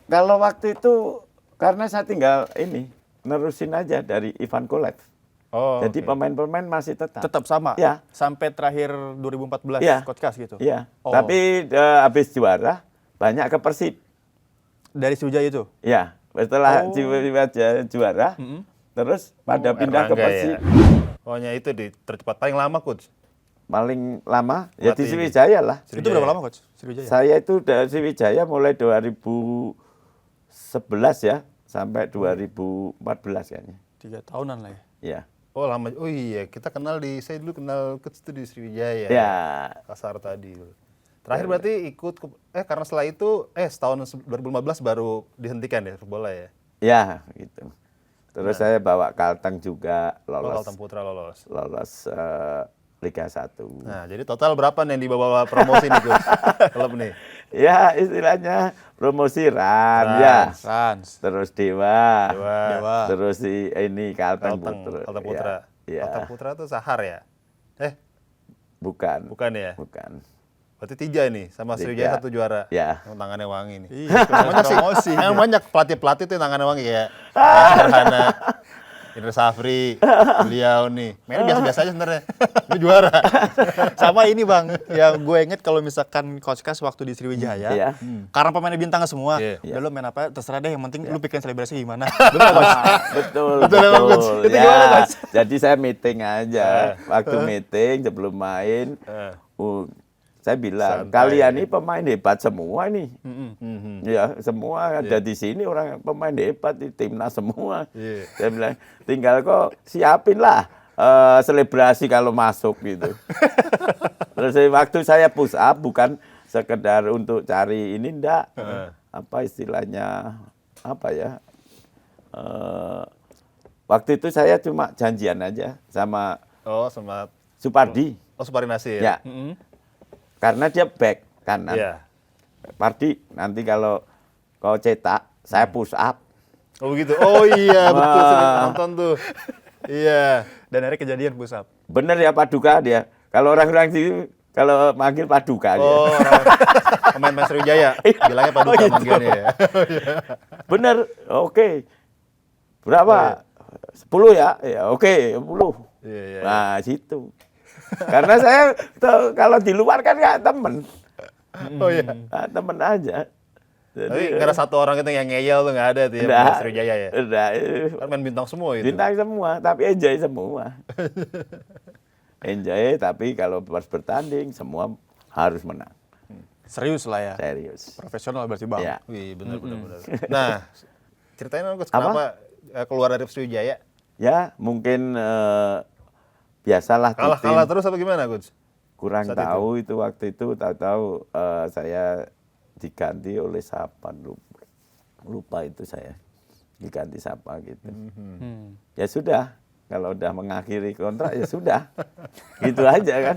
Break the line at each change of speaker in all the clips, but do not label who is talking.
Kalau waktu itu karena saya tinggal ini nerusin aja dari Ivan Kolev.
Oh,
Jadi
oke.
pemain-pemain masih tetap.
Tetap sama?
Ya.
Sampai terakhir 2014
Iya.
Coach Kas gitu?
Iya.
Oh.
Tapi habis juara banyak ke Persib.
Dari Sriwijaya itu?
Ya. Setelah
Oh.
Sriwijaya juara, terus pada pindah ke
Erlangga
Persib.
ya. Pokoknya itu di tercepat paling lama coach.
Paling lama ya di
Pelatih
Sriwijaya lah.
Itu berapa lama Coach Sriwijaya?
Saya itu dari Sriwijaya mulai 2011 ya sampai 2014 kayaknya.
3 tahunan lah ya?
Ya.
Oh lama. Oh iya, kita kenal saya dulu kenal coach itu di Sriwijaya.
Ya.
Kasar tadi. Terakhir berarti ikut karena setelah itu setahun 2015 baru dihentikan ya bola ya.
Ya, gitu. Terus saya bawa Kalteng juga lolos.
Kalteng Putra lolos.
Lolos Liga 1.
Nah, jadi total berapa nih yang dibawa promosi nih coach? Klub nih.
Ya, istilahnya promosi Ran ya.
Rans.
Terus Dewa.
Dewa.
Terus ini Kalteng Putra.
Kalteng Putra.
Ya.
Kalteng Putra tuh Sahar ya?
Bukan.
Bukan ya?
Bukan.
Berarti 3 nih, sama
3.
Sriwijaya 1 juara.
Ya.
Yang tangannya wangi nih.
Iya,
Banyak sih,
promosi.
yang banyak pelatih-pelatih tuh yang tangannya wangi kayak Farhana, Indra Safri, beliau nih. Mainnya biasa-biasa aja sebenarnya. Ini juara.
Sama ini Bang, yang gue inget kalau misalkan Coach Kas waktu di Sriwijaya,
Iya.
karena pemainnya bintang semua,
Iya.
udah lo main apa, terserah deh, yang penting lu pikirin selebrasi gimana.
Betul, betul.
Betul emang, Coach. Itu
Ya,
gimana, Coach?
jadi saya meeting aja. Waktu meeting sebelum main, saya bilang,
Santai.
kalian ini pemain hebat semua nih. Ya, semua ada di sini orang pemain hebat di timnas semua.
Iya.
Saya bilang, tinggal kok siapin lah selebrasi kalau masuk gitu. Terus waktu saya push up bukan sekedar untuk cari ini enggak. Apa istilahnya apa ya? Waktu itu saya cuma janjian aja sama
Oh, sama
Supardi.
Supardi Nasir.
Ya. Karena dia back kanan.
Iya.
Pardi, nanti kalau kau cetak, saya push up.
Oh begitu. Oh iya, betul sering nonton tuh. Iya.
Dan akhirnya kejadian push up.
Bener ya Paduka dia. Kalau orang-orang sini kalau manggil Paduka dia.
Oh, pemain Sriwijaya. Bilangnya Paduka manggilnya ya.
Bener, oke. Berapa? 10 ya? Ya oke, 10.
Iya.
Nah, situ. Karena saya tuh, kalau di luar kan nggak temen.
Oh iya.
Nah, temen aja.
Tapi nggak ada satu orang itu yang ngeyel tuh nggak ada tuh ya pemain Sriwijaya ya.
Udah,
Kan main bintang semua itu.
bintang semua, tapi enjoy semua. Enjoy, tapi kalau pas bertanding semua harus menang.
Serius lah ya.
Serius.
Profesional berarti Bang.
Ya.
Wih, benar. Nah, ceritain dong Coach, kenapa keluar dari Sriwijaya?
Ya, mungkin biasalah di tim.
Kalah terus apa gimana, Coach?
Kurang
saat
tahu itu waktu itu, tahu-tahu saya diganti oleh siapa, lupa itu saya. Diganti siapa gitu. Ya sudah, kalau udah mengakhiri kontrak ya sudah. Gitu aja kan.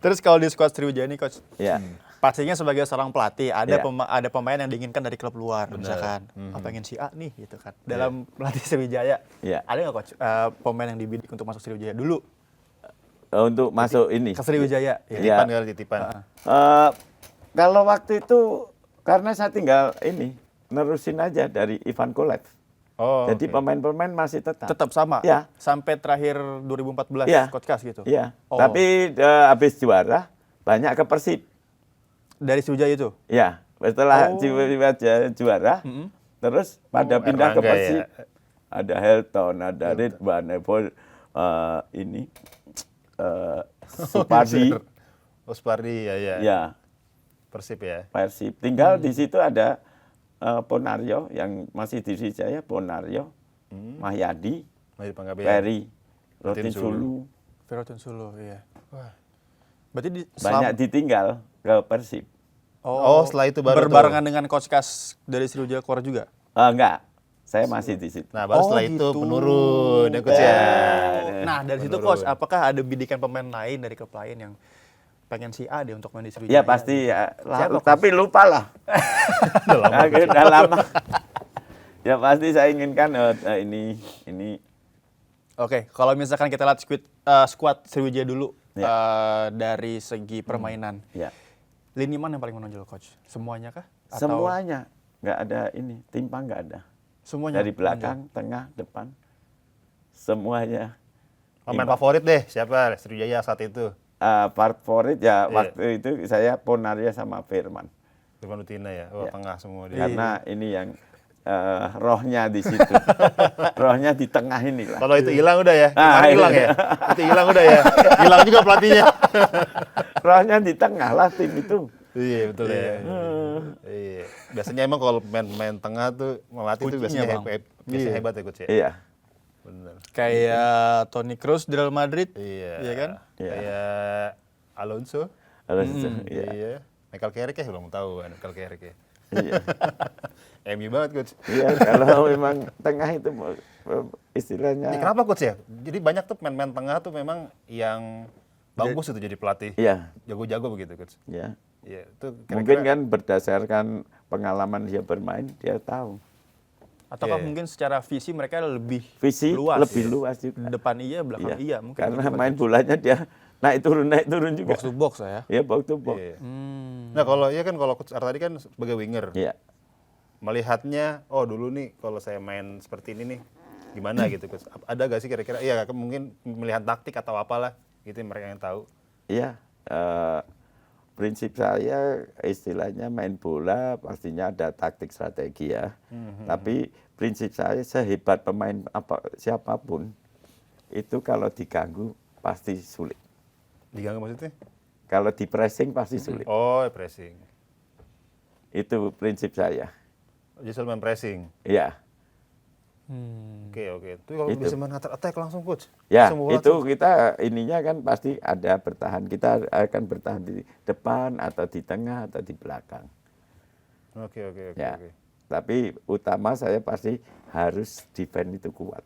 Terus kalau di skuad Sriwijaya ini Coach,
Ya.
pastinya sebagai seorang pelatih ada
Iya.
ada pemain yang diinginkan dari klub luar, misalkan pengen si A nih gitu kan. Dalam pelatih Sriwijaya,
Iya.
ada nggak Coach pemain yang dibidik untuk masuk Sriwijaya dulu
Untuk masuk ini.
ke Sriwijaya? Ya.
Iya.
Titipan kali titipan.
Kalau waktu itu karena saya tinggal ini nerusin aja dari Ivan Kolev.
Oh.
Jadi
oke.
pemain-pemain masih tetap.
Tetap sama?
Ya.
Sampai terakhir 2014
Iya.
Coach Kas gitu?
Iya.
Oh.
Tapi habis juara banyak ke Persib.
Dari Sriwijaya itu?
Ya. Setelah Sriwijaya juara, terus pada pindah ke
Erlangga
Persib.
ya.
Ada Helton, ada Ridwan, ini Supardi.
Oh, Supardi ya.
Ya,
Persib ya.
Persib. Tinggal di situ ada Ponario yang masih di Sriwijaya, Ponario, Mahyadi,
Masih Panggabean.
Ferry,
Rotin
Rotin Sulu.
Verotin Sulu, iya. Wah. Berarti
Banyak ditinggal ke Persib.
Oh, setelah itu baru
berbarengan dengan Coach Kas dari Sriwijaya keluar juga?
Enggak, saya masih di situ.
Nah, baru setelah itu
gitu.
menurun ya, Coach ya.
Nah, dari situ Coach, apakah ada bidikan pemain lain dari klub lain yang pengen si A deh untuk main di
Ya
Sriwijaya?
pasti ya.
Siapa, Coach?
Tapi lupa lah. Udah lama. Ya pasti saya inginkan ini.
Oke, kalau misalkan kita lihat squad Sriwijaya dulu dari segi permainan.
Ya.
Lini mana yang paling menonjol Coach? Semuanya kah?
Semuanya. nggak ada ini, timpang nggak ada.
Semuanya
Dari belakang, tengah, depan, semuanya.
Pemain favorit deh, siapa Sriwijaya saat itu?
Favorit ya
Iya.
waktu itu saya Ponaria sama Firman.
Firman Utina ya, oh
Iya.
tengah semua dia.
Karena ini yang rohnya di situ. Rohnya di tengah ini lah.
Kalau itu hilang udah ya,
Ah,
kemarin hilang
iya.
ya, itu hilang udah ya, hilang juga pelatihnya.
Rohnya di tengah lah tim itu.
Iya betul ya. Iya. Biasanya emang kalau pemain tengah tuh melatih tuh
Kuncinya,
biasanya
Bang.
biasanya hebat ya coach ya.
Iya.
Bener.
Kayak Toni Kroos di Real Madrid,
Iya.
iya kan?
Iya.
Kayak Alonso.
Harus itu. Iya.
Iya. Michael Carrick ya belum tahu kan Michael Carrick ya.
Iya.
MU banget coach.
Iya, kalau memang tengah itu istilahnya.
Ini kenapa coach ya? Jadi banyak tuh pemain-pemain tengah tuh memang yang bagus itu jadi pelatih.
Iya,
Jago-jago begitu coach.
ya.
Iya, itu
Mungkin kan berdasarkan pengalaman dia bermain, dia tahu.
Ataukah
Iya.
mungkin secara visi mereka lebih
Visi
luas,
lebih
ya?
luas juga.
Depan iya, belakang iya, mungkin
Karena
gitu,
main bolanya dia naik turun juga.
box to box lah ya.
Ya, box to box.
Iya.
Hmm.
Nah kalau ya kan kalau coach Artadi kan sebagai winger,
Iya.
melihatnya oh dulu nih kalau saya main seperti ini nih gimana gitu coach. Ada gak sih kira-kira? Iya mungkin pemilihan taktik atau apalah gitu yang mereka yang tahu.
Iya, prinsip saya istilahnya main bola pastinya ada taktik strategi ya. Tapi prinsip saya sehebat pemain siapapun itu kalau diganggu pasti sulit.
Diganggu maksudnya?
Kalau di pressing pasti sulit.
Oh pressing.
Itu prinsip saya.
Justru main pressing.
Iya.
Oke. Itu kalau
Itu.
bisa main attack langsung coach.
Ya,
Langsung bola,
itu
coach.
kita ininya kan pasti ada bertahan. Kita akan bertahan di depan atau di tengah atau di belakang.
Oke.
Ya. Tapi utama saya pasti harus defense itu kuat.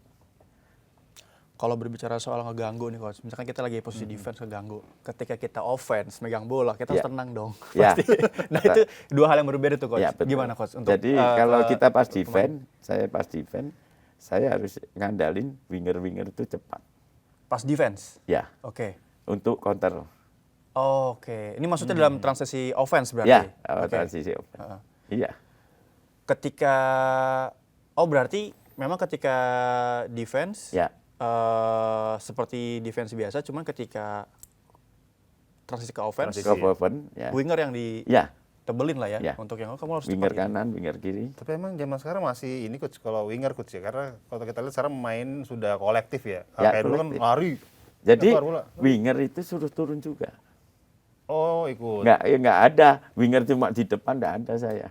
Kalau berbicara soal ngeganggu nih coach, misalkan kita lagi posisi defense ngeganggu, ketika kita offense megang bola, kita harus
Ya.
tenang dong.
Ya.
Pasti. Nah itu dua hal yang berbeda tuh coach.
Ya, betul.
Gimana coach? Untuk,
Jadi kalau
ke
kita pas
pemain?
defense, saya pas defense, saya harus ngandalin winger-winger itu cepat.
Pas defense?
Ya,
Oke.
untuk counter.
Oke. Ini maksudnya dalam transisi offense berarti?
Ya,
Oke.
transisi offense.
Heeh.
Iya.
Ketika, berarti memang ketika defense,
Ya.
seperti defense biasa, cuman ketika transisi ke offense,
Transisi.
Ke offense, ya.
winger yang di
Ya,
tebelin lah ya,
Ya.
untuk yang kamu harus
winger
cepat gitu.
kanan, winger kiri.
Tapi emang zaman sekarang masih ini coach kalau winger coach ya karena kalau kita lihat sekarang main sudah kolektif ya.
Ya,
Kayak dulu kan
kolektif.
lari.
Jadi
Keluar bola.
winger itu suruh turun juga.
Oh ikut.
Nggak ada. Winger cuma di depan, nggak ada saya.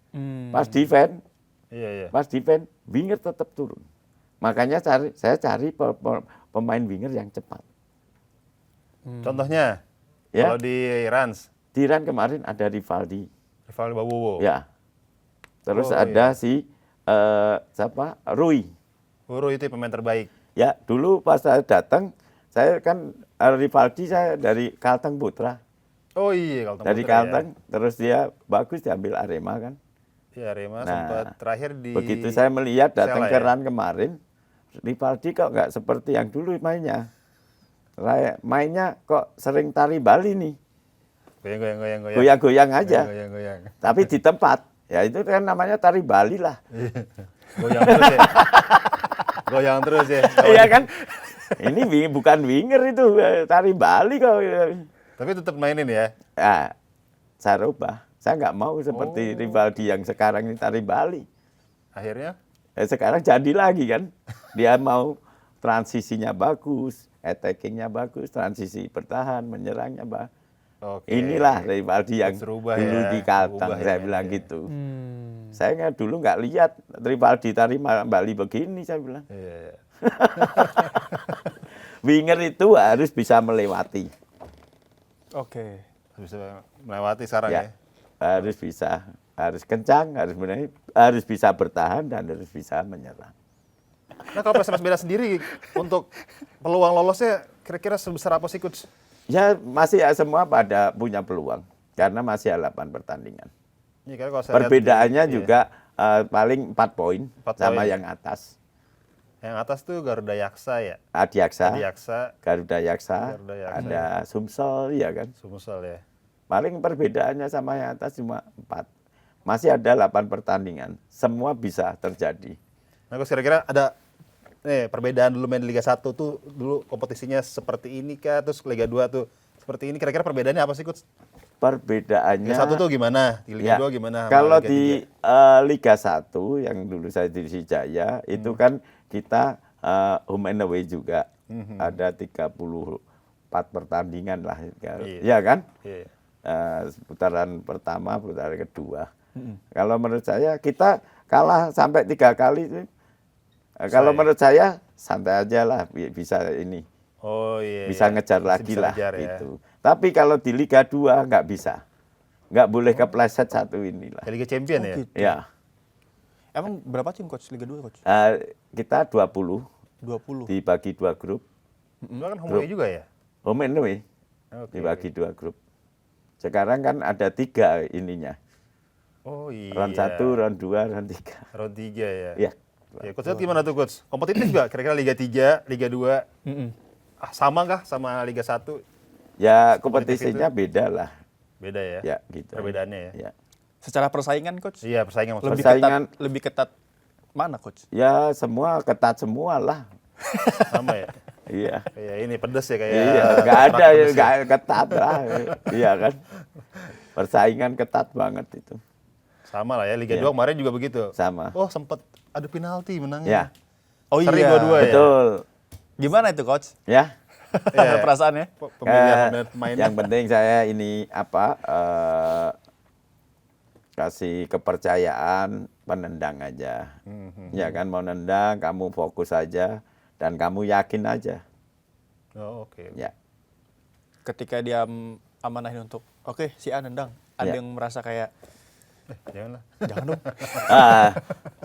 Hmm.
Pas defense,
Iya.
winger tetap turun. Makanya saya cari pemain winger yang cepat.
Contohnya
Ya.
kalau di Rans,
Di Iran kemarin ada Rivaldi,
Rivaldi Bawowo.
ya. Terus
Oh,
ada si siapa? Rui.
Huru itu pemain terbaik.
Ya, dulu pas saya datang, saya kan Rivaldi saya dari Kalteng Putra.
Oh iya kalau
Dari Kalteng, terus dia bagus diambil Arema kan.
Ya Rema
Nah,
sempat terakhir di
Begitu saya melihat datang
Persela
ke
ya?
Ran kemarin, Rivaldi kok nggak seperti yang dulu mainnya. Mainnya kok sering tari Bali nih,
goyang.
goyang-goyang aja.
Goyang.
Tapi di tempat, ya itu kan namanya tari Bali lah.
Goyang terus ya. Goyang terus ya.
Iya kan? Ini bukan winger itu, tari Bali kok.
Tapi tetap mainin ya.
Ya, saya rubah. Saya nggak mau seperti Rivaldi yang sekarang ini tari Bali.
Akhirnya
Sekarang jadi lagi kan. Dia mau transisinya bagus, attackingnya bagus, transisi bertahan, menyerangnya bagus.
oke.
Inilah Rivaldi yang
Harus rubah
dulu
ya,
di Kalteng,
rubah
saya
ya,
bilang
ya.
gitu.
Hmm.
Saya nggak dulu nggak lihat Rivaldi tari Bali begini, saya bilang.
Iya.
Winger itu harus bisa melewati.
Oke.
Bisa melewati sekarang ya.
Ya, harus bisa, harus kencang, harus bisa bertahan dan harus bisa menyerang.
Nah kalau PSMS Medan sendiri untuk peluang lolosnya kira-kira sebesar apa sih coach?
Ya masih semua pada punya peluang karena masih ada 8 pertandingan.
Ini kan kalau saya lihat
Perbedaannya
di-
juga paling 4 poin
4
sama
poin.
yang atas.
Yang atas tuh Garuda Yaksa ya.
Adiaksa,
Yaksa,
Garuda Yaksa,
Garuda Yaksa.
ada Sumsel, ya kan.
Sumsel ya.
Paling perbedaannya sama yang atas cuma 4. masih ada 8 pertandingan. Semua bisa terjadi.
Nah, Coach, kira-kira ada perbedaan dulu main di Liga 1 tuh dulu kompetisinya seperti ini kah, terus Liga 2 tuh seperti ini. Kira-kira perbedaannya apa sih, Coach?
Perbedaannya
Liga 1 tuh gimana? Di Liga
ya,
2 gimana? sama
kalau
Liga
di
3?
Liga 1 yang dulu saya di Sriwijaya itu kan kita home and away juga. Ada 34 pertandingan lah. Ya kan?
Iya.
Putaran pertama, putaran kedua. Kalau menurut saya kita kalah sampai 3 kali. Kalau menurut saya santai aja lah, bisa ini.
Oh iya.
Bisa ngejar
Masih
lagi
bisa
lah
ngejar, ya.
gitu. Tapi kalau di Liga 2 nggak bisa. Nggak boleh kepleset satu inilah.
Kayak Liga Champion ya?
Gitu.
Ya.
Emang berapa tim Coach Liga 2 Coach?
Kita 20
20.
dibagi 2 grup.
Itu kan home away juga ya?
Home and away
Oke.
dibagi 2 grup. Sekarang kan ada 3 ininya.
Oh iya.
Round 1, round 2, round 3.
Round 3 ya?
Ya.
Ya, Coach, lihat gimana tuh, Coach? Kompetitif nggak? Kira-kira Liga 3, Liga 2, sama kah sama Liga 1?
Ya kompetisinya beda lah.
Beda ya?
Ya gitu.
Perbedaannya ya?
Ya.
Secara persaingan Coach?
Iya, persaingan maksudnya.
Lebih ketat mana Coach?
Ya semua ketat semua lah.
Sama ya?
Iya.
Kayak ini pedes ya kayak.
Iya, nggak ada
kerak
ya,
pedes
nggak ketat lah. Iya kan. Persaingan ketat banget itu.
Sama lah ya, Liga
Iya.
2 kemarin juga begitu.
Sama.
Oh, sempet ada penalti menangnya.
Ya,
Oh
Seri
iya.
dua-dua ya?
betul.
Gimana itu Coach?
Ya.
Iya.
Perasaannya?
Pemilihan pemainnya.
Yang penting saya ini apa kasih kepercayaan penendang aja. Ya kan mau nendang, kamu fokus aja dan kamu yakin aja.
Oh, oke.
Ya.
Ketika dia amanahin untuk oke si A nendang, ada
Ya.
yang merasa kayak
Janganlah.
jangan dong.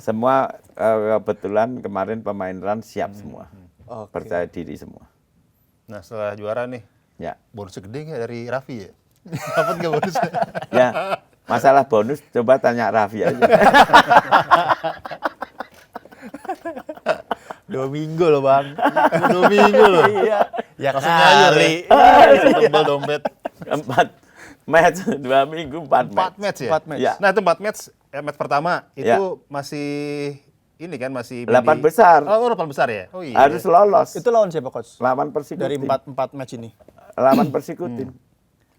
Semua kebetulan kemarin pemain Ran siap semua.
Oke.
Percaya diri semua.
Nah, setelah juara nih,
Ya.
bonusnya gede nggak dari Raffi ya? Dapat nggak bonusnya?
Ya. Masalah bonus coba tanya Raffi aja.
2 minggu loh Bang.
2 minggu loh.
Iya. Ya
Langsung nyayur
kali.
ya. Tebel dompet.
4 match, 2 minggu 4
4
match.
match ya?
4 match.
Ya.
Nah, itu 4 match, match pertama itu
Ya.
masih ini kan masih
8 besar.
Oh, 8 besar ya? Oh iya.
Harus lolos.
Itu lawan siapa Coach?
Lawan Persikutin.
Dari 4 match ini.
Lawan Persikutin.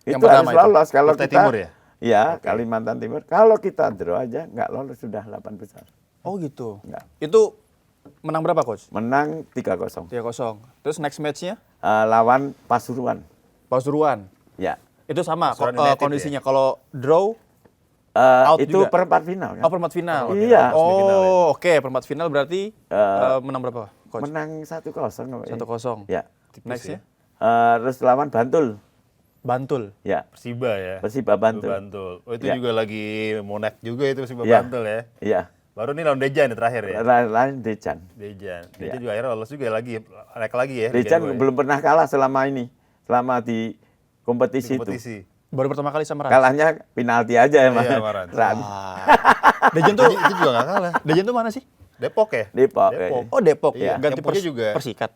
Yang
Itu harus
pertama itu.
lolos. Kalau
Kutai
kita,
Timur ya?
Iya, Kalimantan Timur. Kalau kita draw aja, nggak lolos sudah 8 besar.
Oh gitu.
Enggak.
Itu menang berapa Coach?
Menang 3-0.
3-0. Terus next match-nya
Lawan Pasuruan.
Pasuruan.
Ya.
Itu sama
Pasuruan United
kondisinya. Kalau draw Out
Itu
juga?
perempat final kan?
oh perempat final.
Iya.
Semifinal ya.
Oh, oke, perempat final berarti menang berapa Coach?
Menang 1-0. apa ya?
1-0.
Ya.
Next-nya
Terus lawan Bantul.
Bantul.
Ya.
Persiba ya?
Persiba Bantul.
Bantul. Oh, itu
Ya.
juga lagi monek juga itu Persiba
Ya.
Bantul ya?
Iya.
Baru nih lawan Dejan ya terakhir ya?
Lain Dejan.
Dejan.
Ya.
Dejan juga akhirnya lolos juga lagi, naik lagi ya? Liga
Dejan
2 ya?
belum pernah kalah selama ini. Selama di kompetisi,
Di kompetisi.
itu.
Baru pertama kali sama Rans.
Kalahnya penalti aja emang.
Iya, sama Rans.
Ran.
Dejan tuh
Itu juga nggak kalah.
Dejan tuh mana sih?
Depok ya?
Depok.
Depok.
Oh, Depok.
Iya,
Ganti
yang punya juga.
Persikat.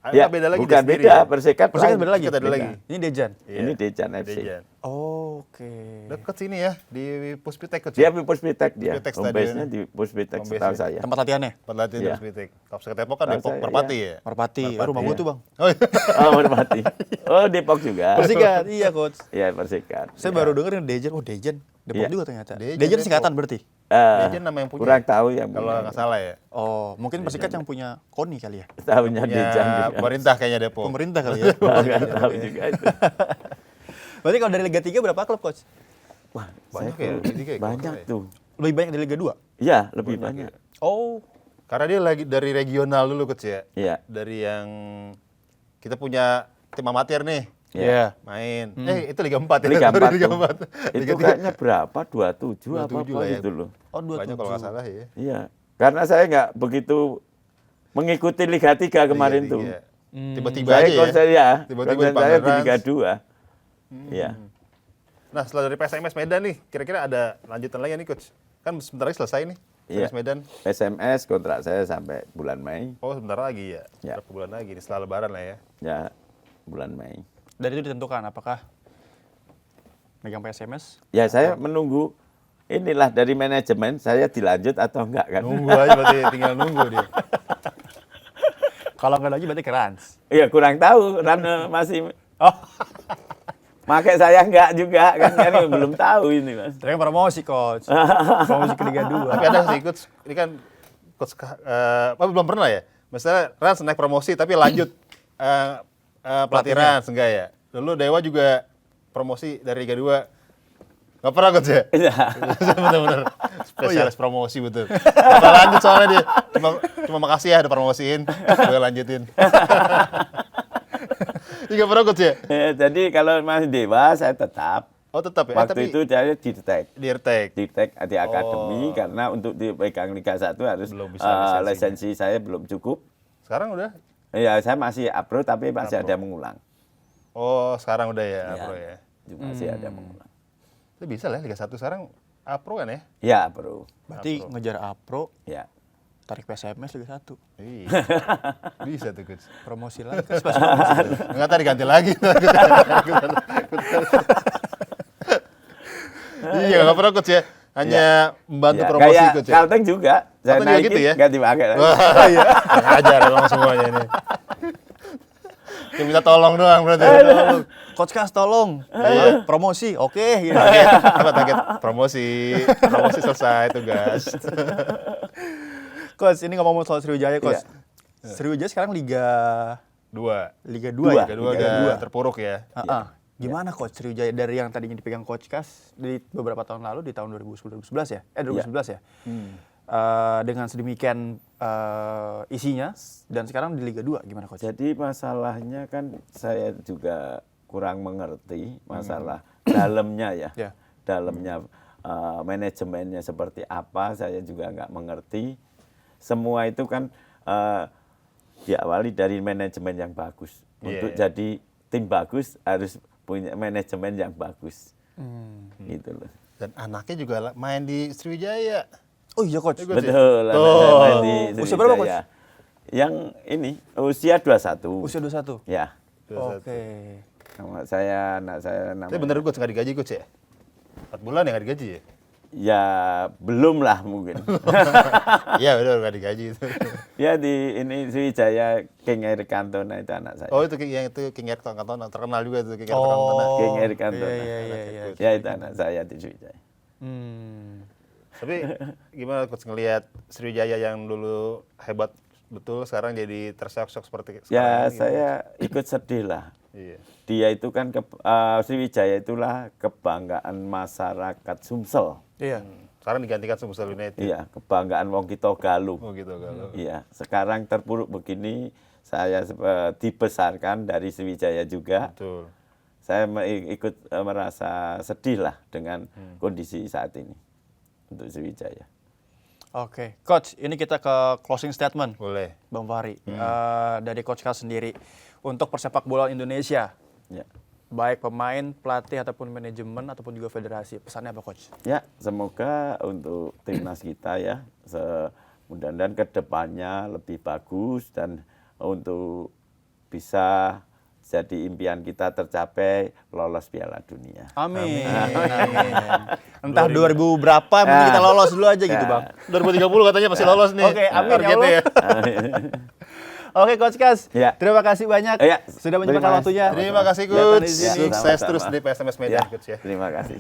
Ya,
beda lagi
bukan
dia sendiri
beda.
ya?
Persikat
Persikat
lain.
beda lagi.
Persikat ada lagi.
Ini Dejan.
Iya.
Ini Dejan FC.
Dejan.
Oh, oke.
Deket sini ya, di Puspitek Coach.
Dia di Puspitek dia.
Puspitek
Home base-nya
stadionnya.
di Puspitek
Home
setahu
base-nya.
saya.
Tempat latihannya?
Tempat latihan di
Iya.
Puspitek. Kalau Puspitek Depok kan
Tahu
Depok
saya,
Merpati
iya.
ya?
Merpati.
Merpati,
Rumah gua
iya.
tuh, Bang.
Oh iya.
Oh, Merpati. Oh, Depok juga.
Persikat. Iya, Coach.
Iya, Persikat.
Saya
Iya.
baru dengerin Dejan. Oh, Dejan. Depok
Iya.
juga ternyata.
Dejan
Dejan
Depok.
singkatan berarti?
Dejan nama yang punya.
Kurang tahu yang
Kalau
punya.
nggak salah ya.
Oh, mungkin Persikat yang punya Koni kali ya?
Tahunya
Punya
Dejan juga.
pemerintah kayaknya Depok.
Pemerintah kali ya?
Nggak tahu juga itu.
Berarti kalau dari Liga 3 berapa klub, Coach?
Wah,
Banyak
saya
ya, Liga 3 ya,
banyak
kalau
tuh.
Lebih banyak dari Liga 2?
Iya, lebih banyak.
Oh,
Karena dia lagi dari regional dulu Coach ya.
Iya.
Dari yang kita punya tim amatir nih.
iya.
Main. Itu Liga 4 ya.
Liga
Baru
4.
Liga
tuh.
4.
Itu
Liga 3.
kayaknya berapa? 27 apa
27
apa
lah ya.
gitu loh.
Oh, 27.
Banyak kalau nggak salah ya.
Iya. Karena saya nggak begitu mengikuti Liga 3 kemarin
Liga
tuh.
3. Tiba-tiba
Saya
aja
konsen
ya.
ya.
Tiba-tiba
Konsen saya di Liga
Pangerang.
2. Iya.
Nah, setelah dari PSMS Medan nih, kira-kira ada lanjutan lagi nih Coach? Kan sebentar lagi selesai nih.
Iya.
PSMS Medan.
SMS kontrak saya sampai bulan Mei.
Oh, sebentar lagi ya.
Ya.
Berapa bulan lagi nih setelah lebaran lah ya.
Ya, bulan Mei.
dari itu ditentukan apakah megang PSMS?
Ya, saya menunggu inilah dari manajemen saya dilanjut atau enggak kan.
Nunggu aja berarti, tinggal nunggu dia.
Kalau nggak lagi berarti ke Rans.
Iya kurang tahu, Ran masih
Oh,
pakai saya enggak juga kan belum tahu ini Mas.
tapi kan promosi coach. Promosi ke Liga 2.
Tapi ada sih coach, ini kan coach belum pernah ya. Misalnya Rans naik promosi tapi lanjut pelatih Rans enggak ya. Dulu Dewa juga promosi dari Liga 2. Nggak pernah coach ya?
Iya.
Bener-bener spesialis promosi betul. Nggak lanjut soalnya dia. Cuma makasih ya udah promosiin, gue lanjutin. Ini nggak pernah coach ya?
Jadi kalau masih Dewa saya tetap.
Oh tetap ya?
Waktu
Tapi
itu saya ditek.
di-retake.
Di akademi karena untuk dipegang Liga 1 harus
Belum bisa
lisensi saya belum cukup.
Sekarang udah?
Ya saya masih apro tapi masih ada mengulang.
Oh sekarang udah ya,
Ya.
Pro ya.
Masih ada mengulang.
Itu bisa lah Liga 1 sekarang Pro kan ya?
Ya apro.
Berarti ngejar Apro,
Ya.
tarik PSMS Liga 1.
Iya. Bisa tuh coach.
Promosi lagi kan spesial promosi.
Enggak tadi ganti lagi. Iya nggak pernah coach ya? Hanya membantu
Ya,
promosi
kayak
coach ya?
Kalteng juga. Saya
Kalteng juga
naikin
gitu ya?
ganti pakai lagi.
Wah, iya. Ngajar emang semuanya ini. Dia minta tolong doang berarti.
Coach Kas tolong. Promosi, oke. Gitu.
Target promosi selesai tugas.
Coach, ini ngomong soal Sriwijaya, Coach.
Iya.
Sriwijaya sekarang Liga
2.
Liga 2
Dua.
ya?
Liga 2 udah terpuruk ya.
Gimana Coach Sriwijaya dari yang tadinya dipegang Coach Kas di beberapa tahun lalu di tahun 2011 ya? 2011 ya? Dengan sedemikian isinya dan sekarang di Liga 2 gimana Coach?
Jadi masalahnya kan saya juga kurang mengerti masalah dalamnya ya.
Ya.
Dalamnya manajemennya seperti apa saya juga nggak mengerti. Semua itu kan diawali dari manajemen yang bagus. Untuk jadi tim bagus harus punya manajemen yang bagus. Gitu loh.
Dan anaknya juga main di Sriwijaya.
Oh iya Coach.
Betul. anak
Tuh.
saya main di
Usia berapa, Coach?
Sriwijaya. Yang ini usia 21.
Usia 21.
Ya.
Oke.
Anak saya
Tapi
namanya.
bener coach nggak digaji coach ya? 4 bulan ya nggak digaji ya?
Ya belum lah mungkin.
Iya bener nggak digaji itu.
Ya di ini Sriwijaya King Eric Cantona itu anak saya.
Oh itu yang itu King Eric Cantona terkenal juga itu King Eric Cantona.
King Eric Cantona.
Iya.
Ya itu anak saya di Sriwijaya.
Tapi gimana coach ngelihat Sriwijaya yang dulu hebat betul sekarang jadi terseok-seok seperti sekarang
Ya
ini,
saya ikut sedih lah.
Iya.
Dia itu kan Sriwijaya itulah kebanggaan masyarakat Sumsel.
Iya.
Sekarang digantikan Sumsel United.
Iya, kebanggaan wong kita Galuh.
Oh gitu kalau.
Iya, sekarang terpuruk begini saya dibesarkan dari Sriwijaya juga.
Betul.
Saya ikut merasa sedih lah dengan kondisi saat ini untuk Sriwijaya.
Oke. Coach, ini kita ke closing statement.
Boleh.
Bang Fahri, dari Coach Kas sendiri untuk persepak bola Indonesia,
Ya.
baik pemain, pelatih ataupun manajemen ataupun juga federasi, pesannya apa Coach?
Ya, semoga untuk timnas kita ya, mudah-mudahan ke depannya lebih bagus dan untuk bisa jadi impian kita tercapai lolos Piala Dunia.
Amin. Entah 2000 berapa, mungkin kita lolos dulu aja gitu Bang.
2030 katanya pasti lolos nih.
Oke, amin ya
Targetnya
Allah. Oke Coach Kas,
Ya.
terima kasih banyak
Ya,
sudah menyempatkan
terima
waktunya.
kasih.
Terima kasih
Datang
coach.
di sini.
Sukses terus di PSMS Medan coach ya.
Terima kasih.